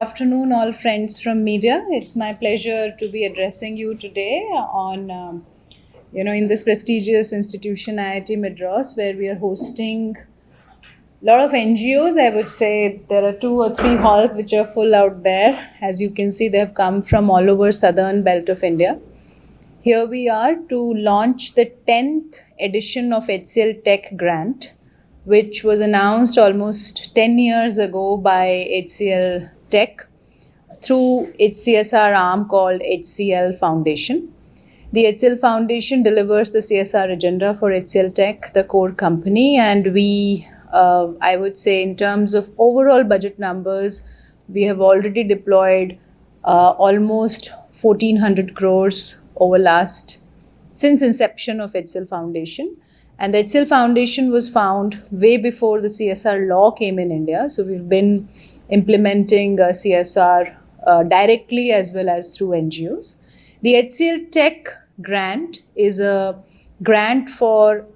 Afternoon, all friends from media. It's my pleasure to be addressing you today on, in this prestigious institution, IIT Madras, where we are hosting a lot of NGOs. I would say there are two or three halls which are full out there. As you can see, they have come from all over southern belt of India. Here we are to launch the 10th edition of HCL Tech Grant, which was announced almost 10 years ago by HCL Tech through its CSR arm called HCL Foundation. The HCL Foundation delivers the CSR agenda for HCL Tech, the core company, and I would say, in terms of overall budget numbers, we have already deployed almost 1,400 crores over last since inception of HCL Foundation. And the HCL Foundation was found way before the CSR law came in India. So we've been implementing CSR directly as well as through NGOs. The HCL Tech grant is a grant for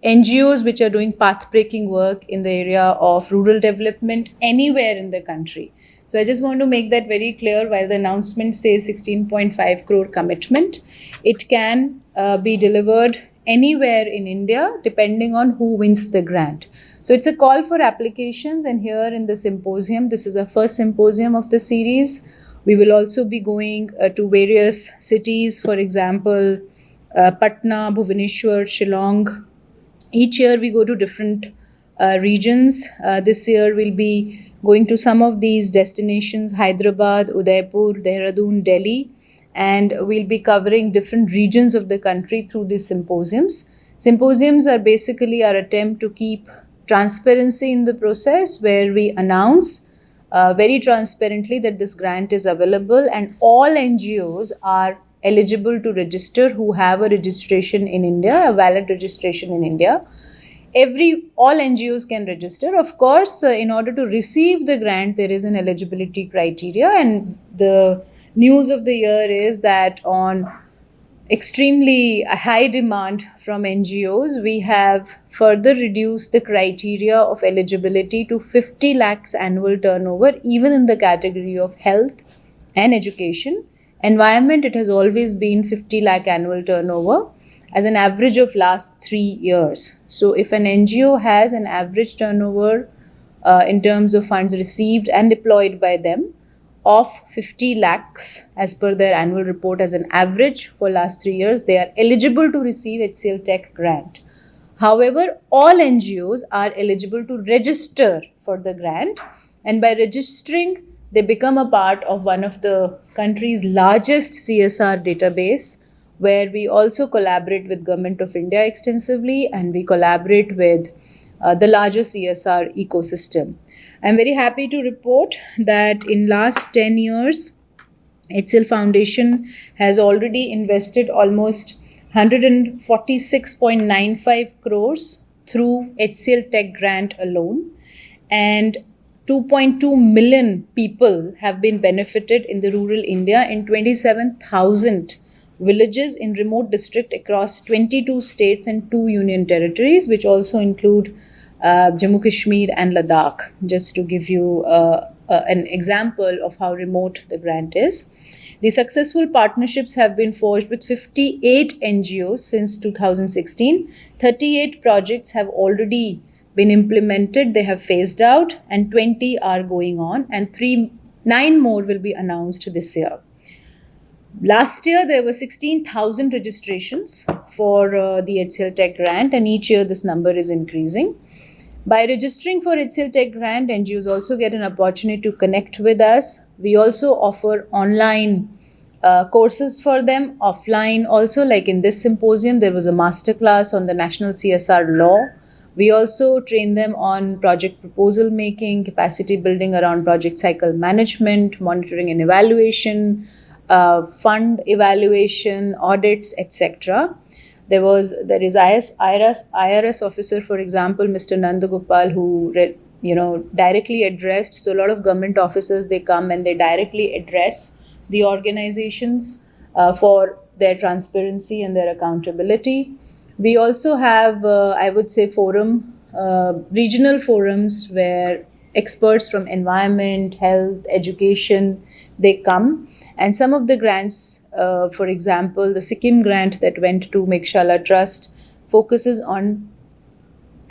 NGOs which are doing path-breaking work in the area of rural development anywhere in the country. So I just want to make that very clear. While the announcement says 16.5 crore commitment, it can be delivered anywhere in India depending on who wins the grant. So it's a call for applications, and here in the symposium, this is the first symposium of the series. We will also be going to various cities, for example, Patna, Bhubaneswar, Shillong. Each year we go to different regions. This year we'll be going to some of these destinations: Hyderabad, Udaipur, Dehradun, Delhi, and we'll be covering different regions of the country through these symposiums. Symposiums are basically our attempt to keep transparency in the process, where we announce very transparently that this grant is available and all NGOs are eligible to register who have a registration in India, a valid registration in India. All NGOs can register. Of course, in order to receive the grant, there is an eligibility criteria, and the news of the year is that on extremely high demand from NGOs, we have further reduced the criteria of eligibility to 50 lakhs annual turnover, even in the category of health and education. Environment, it has always been 50 lakh annual turnover as an average of last 3 years. So if an NGO has an average turnover in terms of funds received and deployed by them of 50 lakhs as per their annual report as an average for last 3 years, they are eligible to receive HCL Tech grant. However, all NGOs are eligible to register for the grant, and by registering, they become a part of one of the country's largest CSR database, where we also collaborate with Government of India extensively, and we collaborate with the larger CSR ecosystem. I'm very happy to report that in last 10 years, HCL Foundation has already invested almost 146.95 crores through HCL Tech grant alone, and 2.2 million people have been benefited in the rural India in 27,000 villages in remote district across 22 states and 2 union territories, which also include Jammu Kashmir and Ladakh, just to give you an example of how remote the grant is. The successful partnerships have been forged with 58 NGOs since 2016. 38 projects have already been implemented, they have phased out, and 20 are going on, and 9 more will be announced this year. Last year, there were 16,000 registrations for the HCL Tech grant, and each year this number is increasing. By registering for HCL Tech grant, NGOs also get an opportunity to connect with us. We also offer online courses for them, offline also. Like in this symposium, there was a masterclass on the national CSR law. We also train them on project proposal making, capacity building around project cycle management, monitoring and evaluation, fund evaluation, audits, etc. There is IRS officer, for example, Mr. Nandagopal, who directly addressed. So a lot of government officers, they come and they directly address the organizations for their transparency and their accountability. We also have, I would say, regional forums where experts from environment, health, education, they come. And some of the grants, for example, the Sikkim grant that went to Mekshala Trust focuses on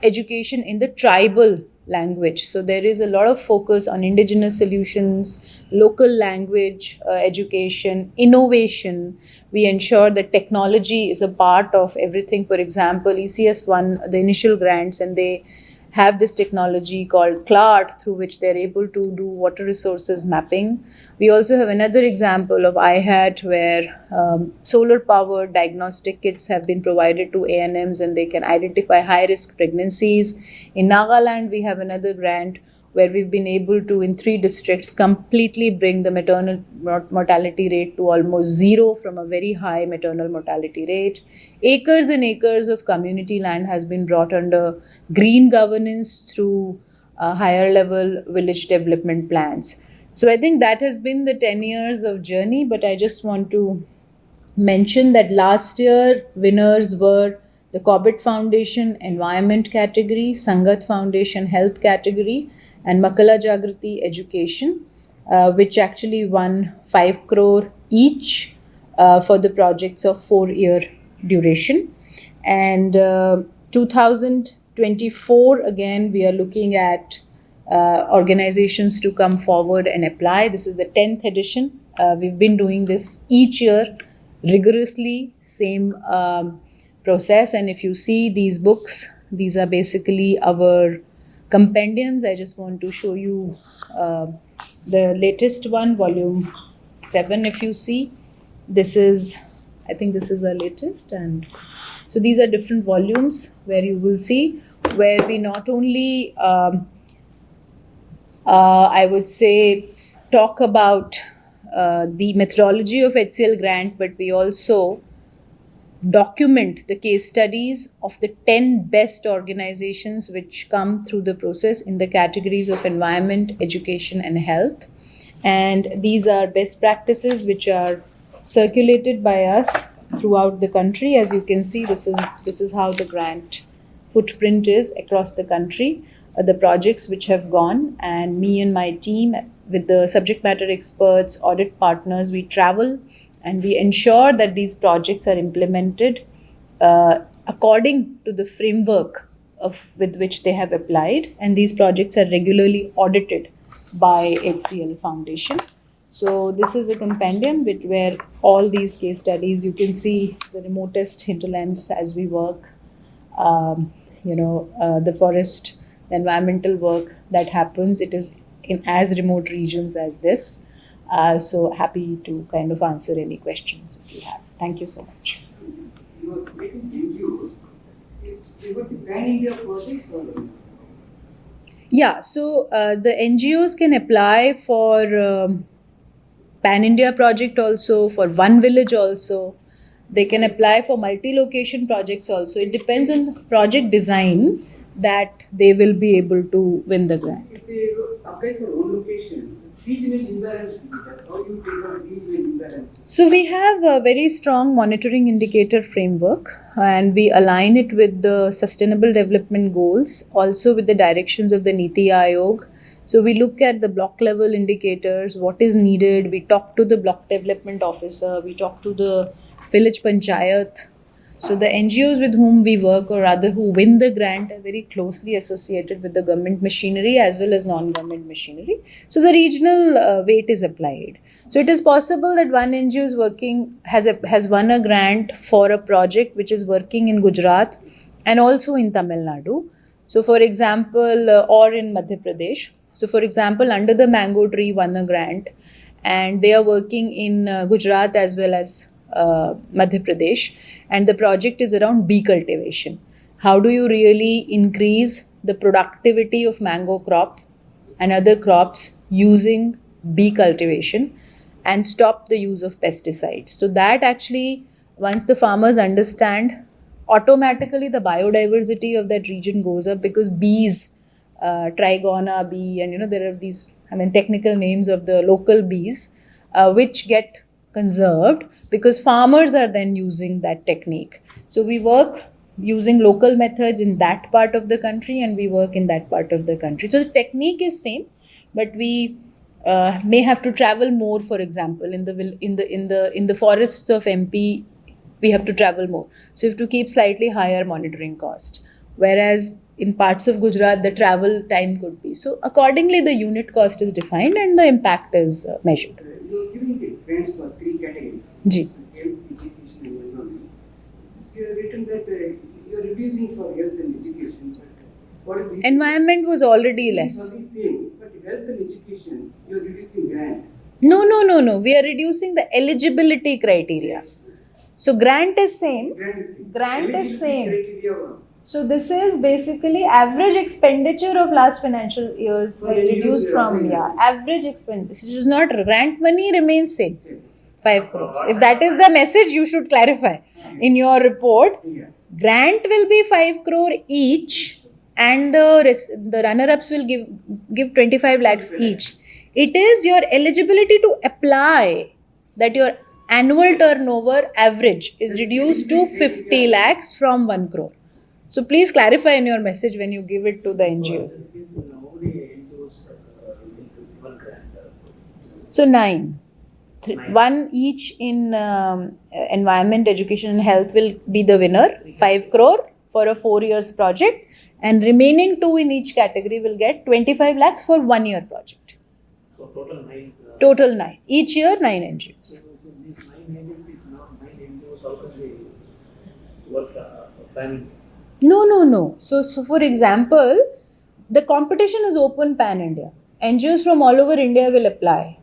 education in the tribal language. So there is a lot of focus on indigenous solutions, local language education, innovation. We ensure that technology is a part of everything. For example, ECS won the initial grants and they have this technology called CLART through which they're able to do water resources mapping. We also have another example of IHAT where solar powered diagnostic kits have been provided to ANMs and they can identify high risk pregnancies. In Nagaland, we have another grant where we've been able to, in 3 districts, completely bring the maternal mortality rate to almost zero from a very high maternal mortality rate. Acres and acres of community land has been brought under green governance through higher level village development plans. So I think that has been the 10 years of journey, but I just want to mention that last year winners were the Cobbett Foundation Environment category, Sangat Foundation Health category, and Makala Jagrati Education, which actually won 5 crore each for the projects of 4-year duration. And 2024, again, we are looking at organizations to come forward and apply. This is the 10th edition. We've been doing this each year rigorously, same process. And if you see these books, these are basically our compendiums. I just want to show you the latest one, volume 7. If you see, this is, I think this is our latest. And so these are different volumes where you will see where we not only I would say talk about the methodology of HCL grant, but we also document the case studies of the 10 best organizations which come through the process in the categories of environment, education, and health. And these are best practices which are circulated by us throughout the country. As you can see, this is how the grant footprint is across the country. The projects which have gone, and me and my team with the subject matter experts, audit partners, we travel and we ensure that these projects are implemented according to the framework with which they have applied, and these projects are regularly audited by HCL Foundation. So this is a compendium where all these case studies, you can see the remotest hinterlands as we work, the forest, the environmental work that happens, it is in as remote regions as this. So happy to kind of answer any questions if you have. Thank you so much. You were stating NGOs. Is they were the Pan India projects or? Yeah, so the NGOs can apply for Pan India project also, for One Village also. They can apply for multi-location projects also. It depends on the project design that they will be able to win the grant. If they apply for one location, regional imbalance will be that. How you take on regional imbalances? So we have a very strong monitoring indicator framework, and we align it with the sustainable development goals, also with the directions of the Niti Aayog. So we look at the block level indicators, what is needed. We talk to the block development officer, we talk to the village panchayat. So the NGOs with whom we work, or rather who win the grant, are very closely associated with the government machinery as well as non-government machinery. So the regional weight is applied. So it is possible that one NGO is working, has won a grant for a project which is working in Gujarat and also in Tamil Nadu. So for example, or in Madhya Pradesh. So for example, Under the Mango Tree won a grant and they are working in Gujarat as well as Madhya Pradesh, and the project is around bee cultivation. How do you really increase the productivity of mango crop and other crops using bee cultivation and stop the use of pesticides? So that actually, once the farmers understand, automatically the biodiversity of that region goes up, because bees, trigona bee, and there are these, technical names of the local bees, which get conserved because farmers are then using that technique. So we work using local methods in that part of the country, and we work in that part of the country. So the technique is same, but we may have to travel more. For example, in the forests of MP, we have to travel more. So you have to keep slightly higher monitoring cost. Whereas in parts of Gujarat, the travel time could be. So accordingly, the unit cost is defined and the impact is measured. You are giving the grants for three categories. Ji. Health, education, and environment. Just you have written that you are reducing for health and education, but what is the Environment was already These less. are the same, but health and education, you are reducing grant. No. We are reducing the eligibility criteria. So grant is same. Grant is same. Grant is Eligibility same. criteria one. So this is basically average expenditure of last financial years So has reduce reduced your from applicant. average expenditure. It is not grant money remains same. Same. 5 crores. If that is the message, you should clarify in your report. Yeah. Grant will be 5 crore each, and the runner-ups will give 25 lakhs each. It is your eligibility to apply that your annual turnover average is reduced to 50 lakhs from 1 crore. So please clarify in your message when you give it to the NGOs. So 9. One each in environment, education and health will be the winner, 5 crore for a 4 years project, and remaining 2 in each category will get 25 lakhs for 1 year project. So total 9. Total 9. Each year 9 NGOs. So these 9 agencies now, 9 NGOs also they work planning. No. So for example, the competition is open pan India. NGOs from all over India will apply.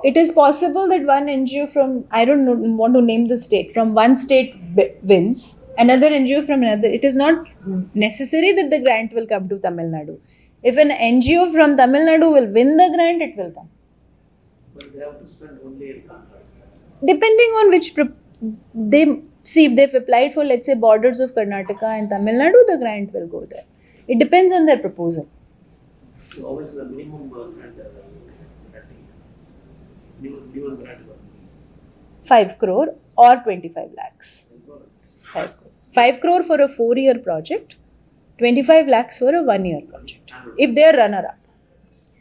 It is possible that one NGO from, I don't know, want to name the state, from one state wins, another NGO from another. It is not necessary that the grant will come to Tamil Nadu. If an NGO from Tamil Nadu will win the grant, it will come. But they have to spend only in contract. Depending on which, they see if they've applied for, let's say, borders of Karnataka and Tamil Nadu, the grant will go there. It depends on their proposal. So always the minimum grant. Minimum grant. 5 crore or 25 lakhs. 5 crore. 5 crore for a 4 year project, 25 lakhs for a 1 year project. If they are runner up.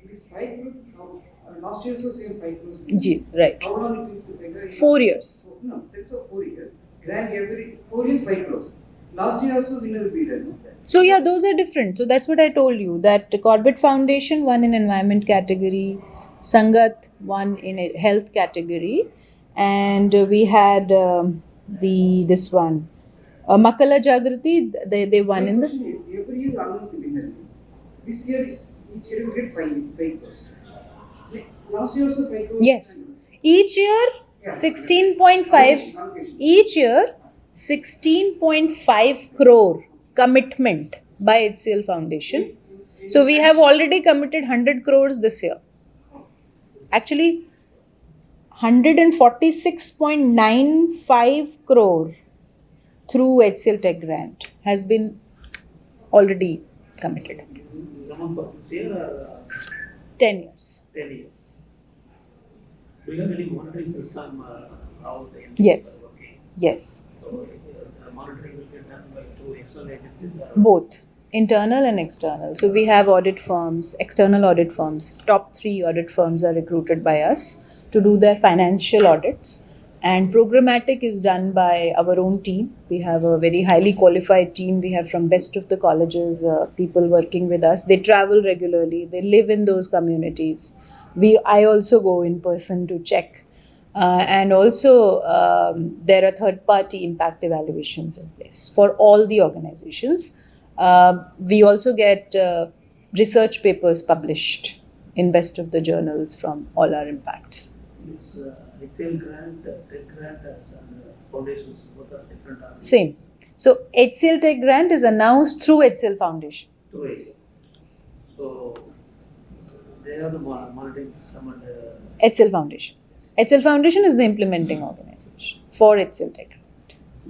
This 5 crores is how, last year also same 5 crores. Ji, right. How long it is the figure? 4 years. No, that's for 4 years. Grant every 4 years 5 crores. Last year also winner will be there. No? So yeah, those are different. So that's what I told you, that Corbett Foundation won in environment category, Sangat won in a health category, and we had this one, Makala Jagrati, they won in My the. question is, every year announce the winner. This year each year will get 5 crores. Like, last year also 5 crores. Yes. Each year, Yeah. 16.5. Allocation. Each year, 16.5 crore commitment by HCL Foundation. So we have already committed 100 crores this year. Actually, 146.95 crore through HCL Tech Grant has been already committed. Is amount for this year or 10 years. 10 years? Do you have any monitoring system how the NGOs Yes. are working? Yes. So monitoring will get done by 2 external agencies? Or Both internal and external. So we have audit firms, external audit firms. Top 3 audit firms are recruited by us to do their financial audits. And programmatic is done by our own team. We have a very highly qualified team. We have from best of the colleges people working with us. They travel regularly. They live in those communities. I also go in person to check. And also there are third-party impact evaluations in place for all the organizations. We also get research papers published in best of the journals from all our impacts. this HCL grant, Tech grant, and foundations, both are different. Same. So HCL Tech Grant is announced through HCL Foundation. Two ways. So they have the monitoring system and HCL Foundation. HCL Foundation is the implementing organization for HCL Tech Grant.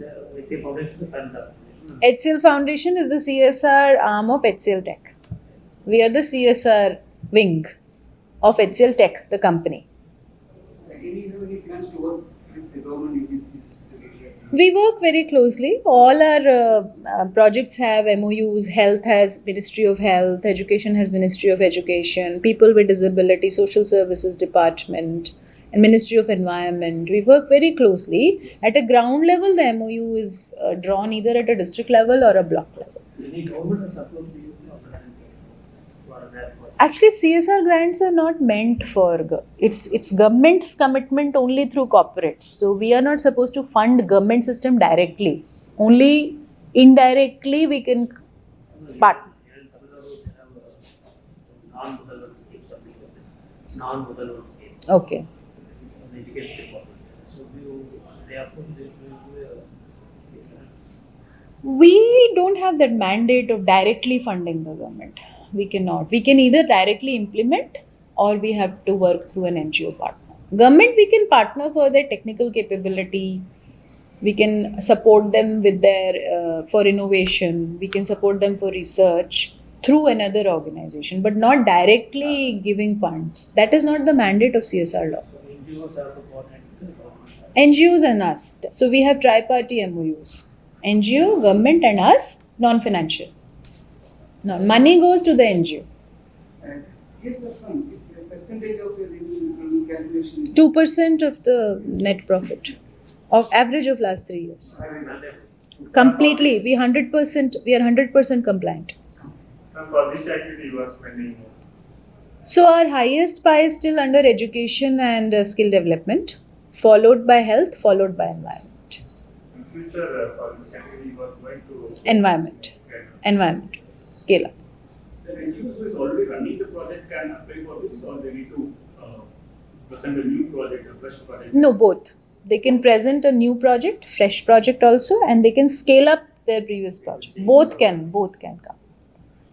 the HCL foundation, the parent organization. HCL Foundation is the CSR arm of HCL Tech. We are the CSR wing of HCL Tech, the company. Have any plans to work with the government agencies? We work very closely. All our projects have MOUs. Health has Ministry of Health, Education has Ministry of Education, People with Disability, Social Services Department, and Ministry of Environment. We work very closely. At a ground level, the MOU is drawn either at a district level or a block level. Any government has approached you for that work? Actually, CSR grants are not meant for it's government's commitment only through corporates. So we are not supposed to fund government system directly. Only indirectly we can partner. Here in Tamil Nadu, they have non-Mudalvan scheme, something like that. Non-Mudalvan scheme, Okay. the education department. So they approve, they do We don't have that mandate of directly funding the government. We cannot. We can either directly implement or we have to work through an NGO partner. Government, we can partner for their technical capability. We can support them with their for innovation. We can support them for research through another organization, but not directly giving funds. That is not the mandate of CSR law. so NGOs have to coordinate with the government. NGOs and us. So we have tri-party MOUs. NGO, government and us, non-financial. No, money goes to the NGO. And CSR fund is a percentage of your revenue calculation. 2% of the net profit of average of last 3 years. Unless Completely, we are 100% compliant. And for which activity you are spending more? So our highest pie is still under education and skill development, followed by health, followed by environment. In future, for which category you are going to? Environment. Environment. Scale up. The NGOs who is already running the project can apply for this, or they need to present a new project, a fresh project? No, both. They can present a new project, fresh project also, and they can scale up their previous project. Both can come.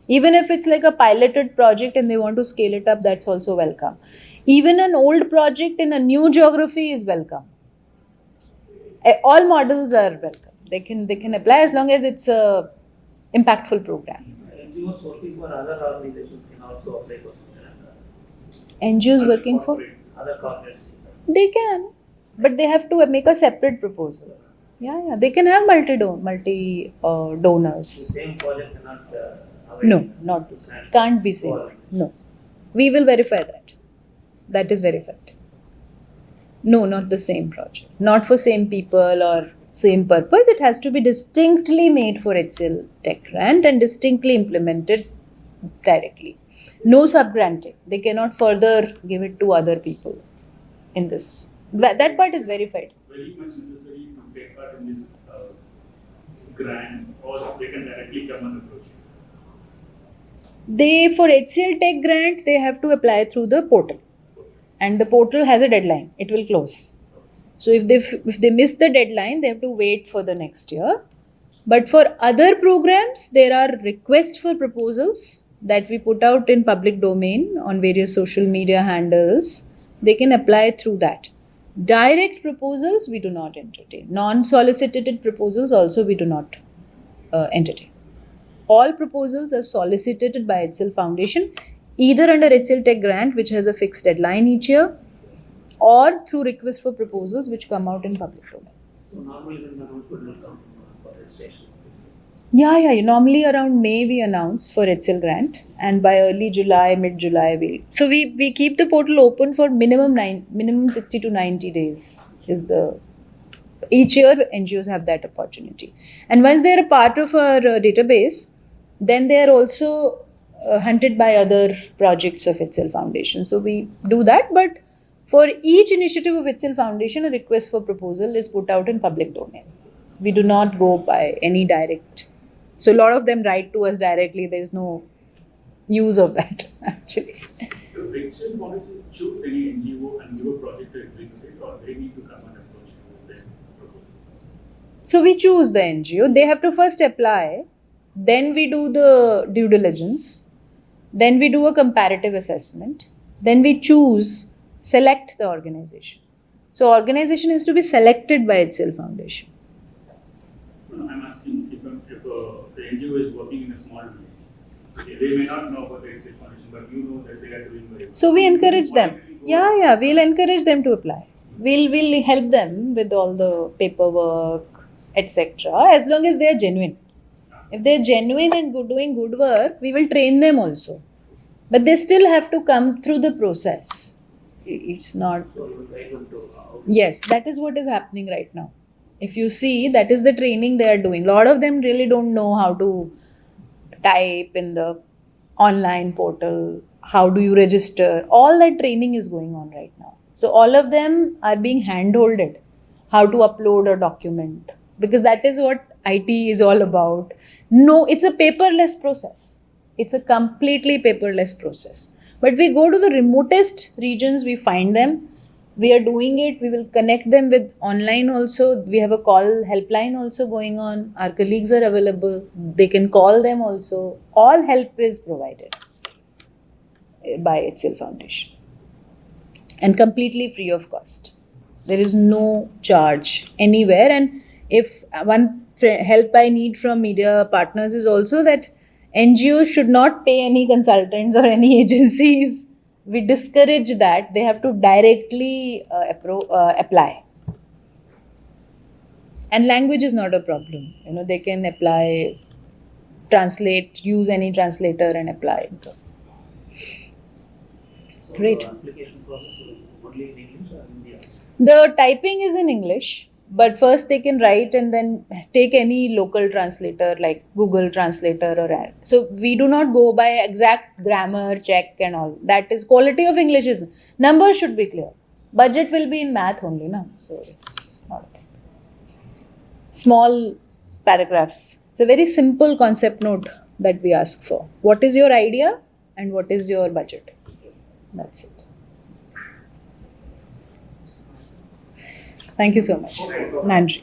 Even if it's like a piloted project and they want to scale it up, that's also welcome. Even an old project in a new geography is welcome. All models are welcome. They can apply as long as it's a impactful program. NGOs working for other organizations can also apply for this NGOs working for other corporates. they can, but they have to make a separate proposal. Yeah, they can have multi The donors. same project cannot No, not this one. Can't be same. No. We will verify that. That is verified. No, not the same project. Not for same people or same purpose. It has to be distinctly made for HCL Tech Grant and distinctly implemented directly. No sub-granting. They cannot further give it to other people in this. That part is verified. Very much necessary to take part in this grant, or they can directly come and approach you? For HCL Tech Grant, they have to apply through the portal. And the portal has a deadline. It will close. So if they miss the deadline, they have to wait for the next year. But for other programs, there are requests for proposals that we put out in public domain on various social media handles. They can apply through that. Direct proposals, we do not entertain. Non-solicited proposals also we do not entertain. All proposals are solicited by HCL Foundation, either under HCL Tech Grant, which has a fixed deadline each year, or through request for proposals which come out in public domain. So normally when the announcement will come for registration. Yeah. Normally around May we announce for HCL Grant, and by early July, mid-July we'll. So we keep the portal open for minimum 60 to 90 days is the. Each year NGOs have that opportunity, and once they are a part of our database, then they are also hunted by other projects of HCL Foundation. So we do that, but for each initiative of HCL Foundation, a request for proposal is put out in public domain. We do not go by any direct. So a lot of them write to us directly. There is no use of that actually. The HCL Foundation choose any NGO and give a project to execute it, or they need to come and approach you with their proposal? So we choose the NGO. They have to first apply. Then we do the due diligence. Then we do a comparative assessment. Then we select the organization. So organization is to be selected by HCL Foundation. I'm asking if the NGO is working in a small village, they may not know about the HCL Foundation, but you know that they are doing very well. So we encourage them. Yeah, we'll encourage them to apply. We'll help them with all the paperwork, etc., as long as they are genuine. If they are genuine and doing good work, we will train them also. But they still have to come through the process. It's not. So you will guide them to how. Yes, that is what is happening right now. If you see, that is the training they are doing. A lot of them really don't know how to type in the online portal, how do you register. All that training is going on right now. So all of them are being hand-holded how to upload a document, because that is what IT is all about. No, it's a paperless process. It's a completely paperless process. But we go to the remotest regions, we find them. We are doing it. We will connect them with online also. We have a call helpline also going on. Our colleagues are available. They can call them also. All help is provided by HCL Foundation and completely free of cost. There is no charge anywhere. And if one help I need from media partners is also that NGOs should not pay any consultants or any agencies. We discourage that. They have to directly apply. And language is not a problem. They can apply, translate, use any translator and apply. So Great. the application process is only in English or Hindi? The typing is in English, but first they can write and then take any local translator like Google Translator or so we do not go by exact grammar check and all. That is quality of English is numbers should be clear. Budget will be in math only, na? So it's not a thing. Small paragraphs. It's a very simple concept note that we ask for. What is your idea and what is your budget? That's it. Thank you so much. Nandri.